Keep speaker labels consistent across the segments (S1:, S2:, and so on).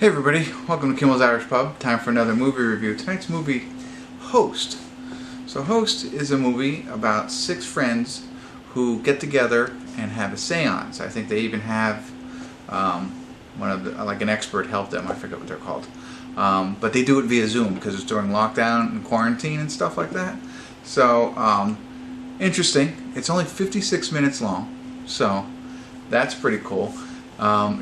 S1: Hey everybody, welcome to Kimmel's Irish Pub. Time for another movie review. Tonight's movie, Host. So Host is a movie about 6 friends who get together and have a seance. I think they even have like an expert help them. I forget what they're called. But they do it via Zoom because it's during lockdown and quarantine and stuff like that. So, interesting. It's only 56 minutes long, so that's pretty cool.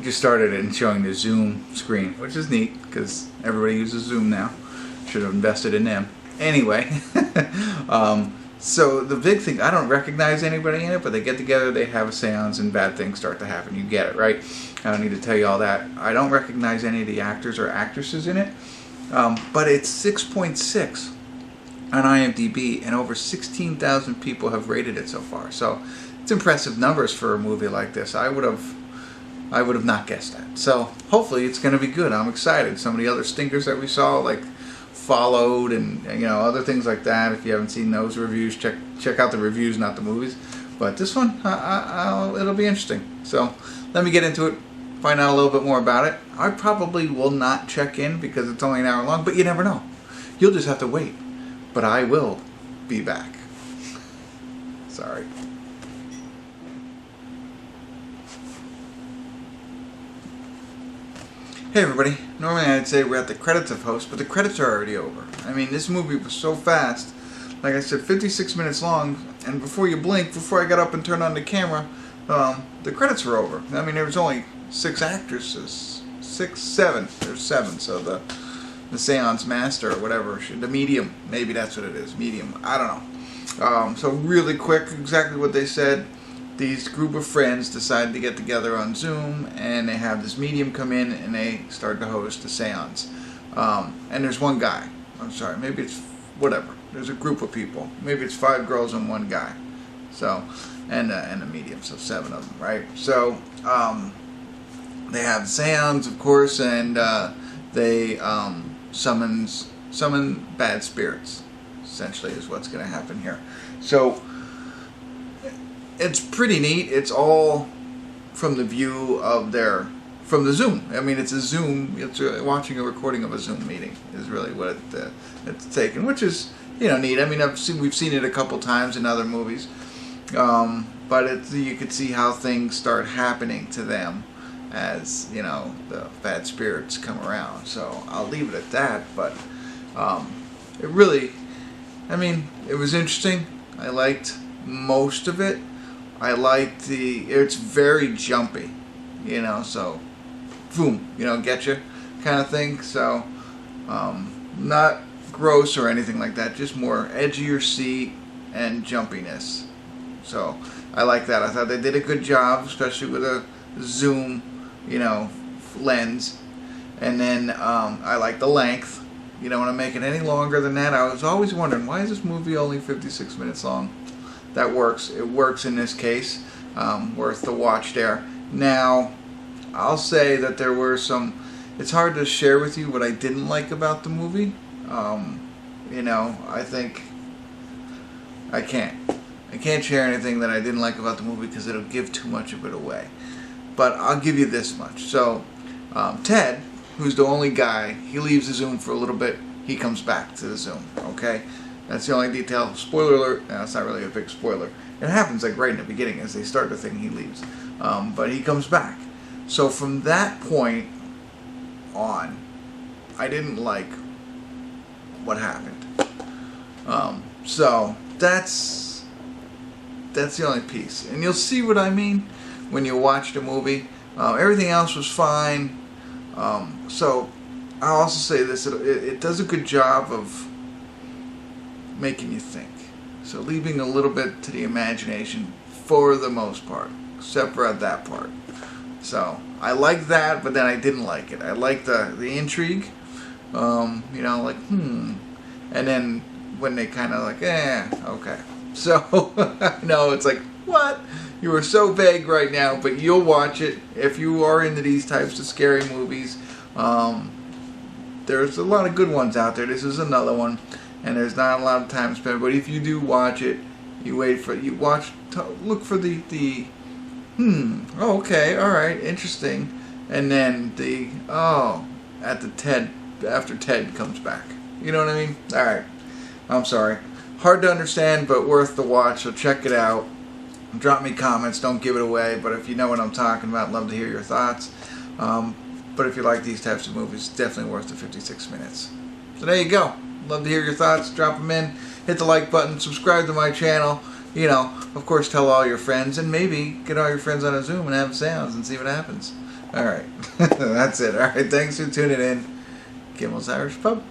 S1: Just started it and showing the Zoom screen, which is neat because everybody uses Zoom now. Should have invested in them. Anyway, so the big thing, I don't recognize anybody in it, but they get together, they have a seance, and bad things start to happen. You get it, right? I don't need to tell you all that. I don't recognize any of the actors or actresses in it, but it's 6.6 on IMDb, and over 16,000 people have rated it so far. So it's impressive numbers for a movie like this. I would have not guessed that. So hopefully it's going to be good. I'm excited. Some of the other stinkers that we saw, like Followed and other things like that. If you haven't seen those reviews, check out the reviews, not the movies. But this one, it'll be interesting. So let me get into it, find out a little bit more about it. I probably will not check in because it's only an hour long, but you never know. You'll just have to wait. But I will be back. Sorry. Hey everybody, normally I'd say we're at the credits of Host, but the credits are already over. I mean, this movie was so fast. Like I said, 56 minutes long, and before you blink, before I got up and turned on the camera, the credits were over. I mean, there was only 6 actresses. 7. There's 7, so the seance master or whatever, the medium, maybe that's what it is, medium, I don't know. So really quick, exactly what they said. These group of friends decide to get together on Zoom, and they have this medium come in, and they start to host a seance. And there's one guy. I'm sorry, maybe it's whatever. There's a group of people. Maybe it's 5 girls and 1 guy. So, and a medium, so 7 of them, right? So, they have seance, of course, and they summon bad spirits. Essentially, is what's going to happen here. So. It's pretty neat. It's all from the view of from the Zoom. I mean, it's a Zoom. It's watching a recording of a Zoom meeting is really what it's taken, which is neat. I mean, we've seen it a couple times in other movies, but you could see how things start happening to them as the bad spirits come around. So I'll leave it at that. But it really, I mean, it was interesting. I liked most of it. I liked it's very jumpy, so boom, get you kind of thing. So, not gross or anything like that, just more edge of your seat and jumpiness. So, I like that. I thought they did a good job, especially with a zoom, lens. And then, I like the length. You don't want to make it any longer than that. I was always wondering, why is this movie only 56 minutes long? That works. It works in this case. Worth the watch there. Now, I'll say that there were some. It's hard to share with you what I didn't like about the movie. I think I can't. I can't share anything that I didn't like about the movie because it'll give too much of it away. But I'll give you this much. So, Ted, who's the only guy, he leaves the Zoom for a little bit. He comes back to the Zoom. Okay. That's the only detail. Spoiler alert. No, it's not really a big spoiler. It happens like right in the beginning as they start the thing. He leaves, but he comes back. So from that point on, I didn't like what happened. So that's the only piece, and you'll see what I mean when you watch the movie. Everything else was fine. So I'll also say this: it does a good job of making you think. So leaving a little bit to the imagination for the most part, except for at that part. So I like that, but then I didn't like it. I like the intrigue, and then when they kind of like, okay. So no, it's like, what? You are so vague right now, but you'll watch it if you are into these types of scary movies. There's a lot of good ones out there. This is another one. And there's not a lot of time spent, but if you do watch it, you wait for look for okay, all right, interesting, and then at the after Ted comes back. You know what I mean? All right. I'm sorry. Hard to understand, but worth the watch. So check it out. Drop me comments. Don't give it away. But if you know what I'm talking about, love to hear your thoughts. But if you like these types of movies, definitely worth the 56 minutes. So there you go. Love to hear your thoughts. Drop them in. Hit the like button. Subscribe to my channel. You know, of course, tell all your friends. And maybe get all your friends on a Zoom and have sounds and see what happens. All right. That's it. All right. Thanks for tuning in. Kimmel's Irish Pub.